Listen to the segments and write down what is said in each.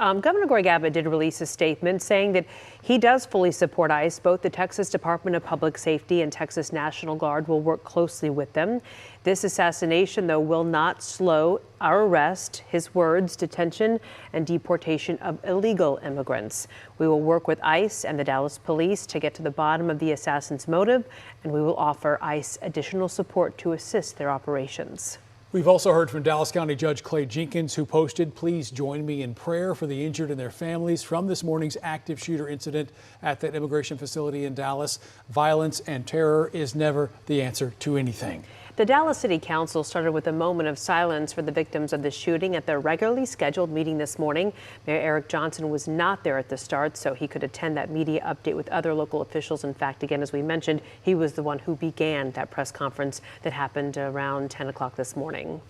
Governor Greg Abbott did release a statement saying that he does fully support ICE. Both the Texas Department of Public Safety and Texas National Guard will work closely with them. This assassination, though, will not slow our arrest, his words, detention and deportation of illegal immigrants. We will work with ICE and the Dallas police to get to the bottom of the assassin's motive, and we will offer ICE additional support to assist their operations. We've also heard from Dallas County Judge Clay Jenkins, who posted, "Please join me in prayer for the injured and their families from this morning's active shooter incident at that immigration facility in Dallas. Violence and terror is never the answer to anything." The Dallas City Council started with a moment of silence for the victims of the shooting at their regularly scheduled meeting this morning. Mayor Eric Johnson was not there at the start, so he could attend that media update with other local officials. In fact, again, as we mentioned, he was the one who began that press conference that happened around 10 o'clock this morning.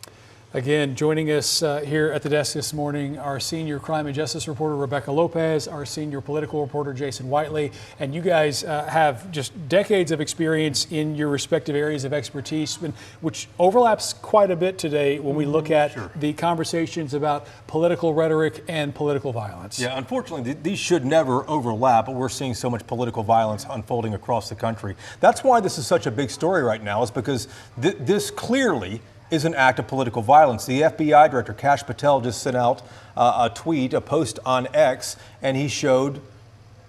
Again, joining us here at the desk this morning, our senior crime and justice reporter, Rebecca Lopez, our senior political reporter, Jason Whiteley. And you guys have just decades of experience in your respective areas of expertise, which overlaps quite a bit today when we look at the conversations about political rhetoric and political violence. Yeah, unfortunately, these should never overlap, but we're seeing so much political violence unfolding across the country. That's why this is such a big story right now, is because this clearly is an act of political violence. The FBI director, Kash Patel, just sent out a post on X, and he showed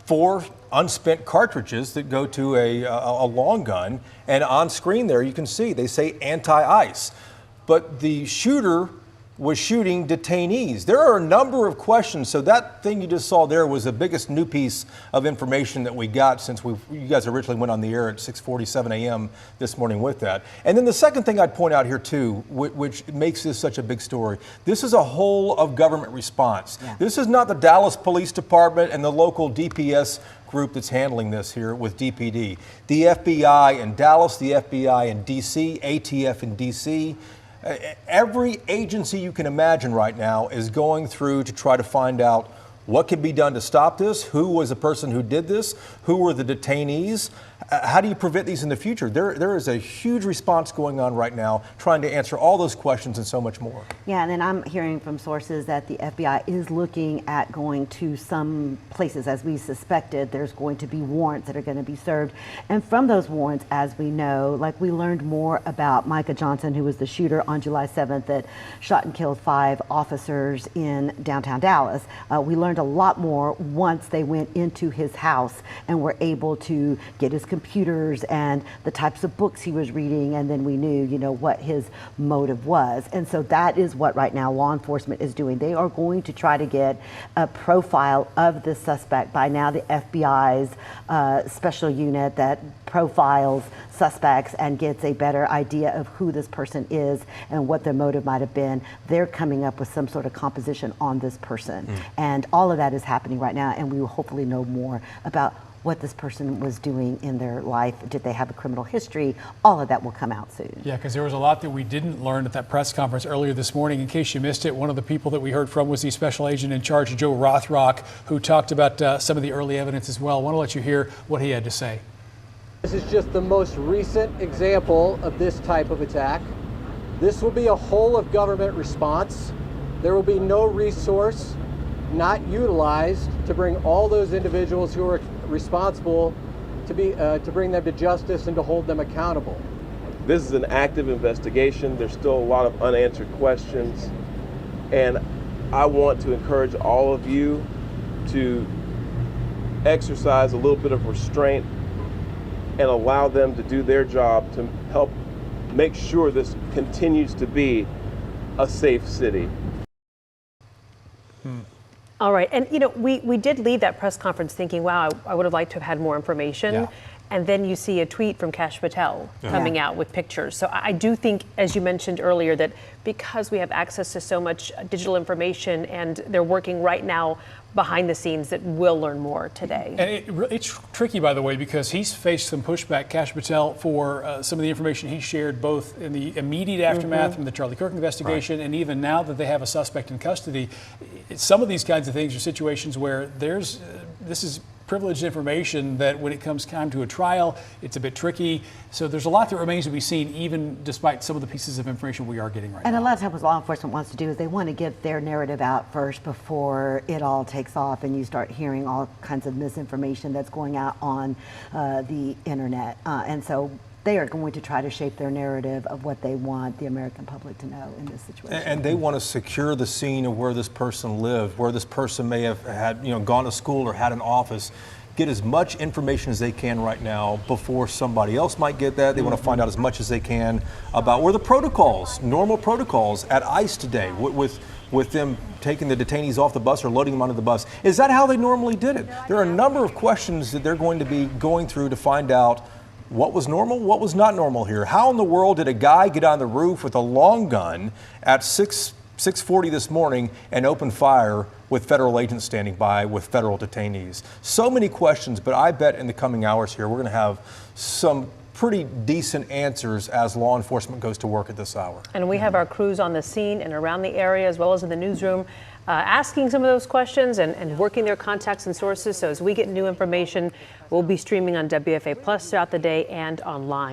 4 unspent cartridges that go to a long gun. And on screen there, you can see they say anti-ICE. But the shooter was shooting detainees. There are a number of questions. So that thing you just saw there was the biggest new piece of information that we got since you guys originally went on the air at 6:47 a.m. this morning with that. And then the second thing I'd point out here too, which makes this such a big story, this is a whole of government response. Yeah. This is not the Dallas Police Department and the local DPS group that's handling this here with DPD. The FBI in Dallas, the FBI in DC, ATF in DC, every agency you can imagine right now is going through to try to find out what can be done to stop this, who was the person who did this, who were the detainees, how do you prevent these in the future? There is a huge response going on right now trying to answer all those questions and so much more. Yeah, and then I'm hearing from sources that the FBI is looking at going to some places, as we suspected. There's going to be warrants that are going to be served. And from those warrants, as we know, like we learned more about Micah Johnson, who was the shooter on July 7th that shot and killed 5 officers in downtown Dallas. We learned a lot more once they went into his house and were able to get his computers and the types of books he was reading, and then we knew, what his motive was. And so that is what right now law enforcement is doing. They are going to try to get a profile of the suspect. By now, the FBI's special unit that profiles suspects and gets a better idea of who this person is and what their motive might have been, they're coming up with some sort of composition on this person. And all of that is happening right now, and we will hopefully know more about what this person was doing in their life. Did they have a criminal history? All of that will come out soon. Yeah, because there was a lot that we didn't learn at that press conference earlier this morning. In case you missed it, one of the people that we heard from was the special agent in charge, Joe Rothrock, who talked about some of the early evidence as well. I want to let you hear what he had to say. This is just the most recent example of this type of attack. This will be a whole of government response. There will be no resource not utilized to bring all those individuals who are responsible to bring them to justice and to hold them accountable. This is an active investigation. There's still a lot of unanswered questions, and I want to encourage all of you to exercise a little bit of restraint and allow them to do their job to help make sure this continues to be a safe city. All right. And, we did leave that press conference thinking, wow, I would have liked to have had more information. Yeah. And then you see a tweet from Kash Patel coming out with pictures. So I do think, as you mentioned earlier, that because we have access to so much digital information and they're working right now behind the scenes, that we'll learn more today. And it's tricky, by the way, because he's faced some pushback, Kash Patel, for some of the information he shared both in the immediate aftermath from the Charlie Kirk investigation and even now that they have a suspect in custody. Some of these kinds of things are situations where this is privileged information that when it comes time to a trial, it's a bit tricky. So there's a lot that remains to be seen, even despite some of the pieces of information we are getting right And now. a lot of times what law enforcement wants to do is they want to get their narrative out first before it all takes off and you start hearing all kinds of misinformation that's going out on the internet. And so they are going to try to shape their narrative of what they want the American public to know in this situation. And they want to secure the scene of where this person lived, where this person may have had, gone to school or had an office. Get as much information as they can right now before somebody else might get that. They want to find out as much as they can about where the protocols, normal protocols at ICE today, with them taking the detainees off the bus or loading them onto the bus. Is that how they normally did it? There are a number of questions that they're going to be going through to find out what was normal, what was not normal here. How in the world did a guy get on the roof with a long gun at 6:40 this morning and open fire with federal agents standing by with federal detainees? So many questions, but I bet in the coming hours here we're going to have some pretty decent answers as law enforcement goes to work at this hour. And we have our crews on the scene and around the area, as well as in the newsroom, asking some of those questions and working their contacts and sources. So as we get new information, we'll be streaming on WFA Plus throughout the day and online.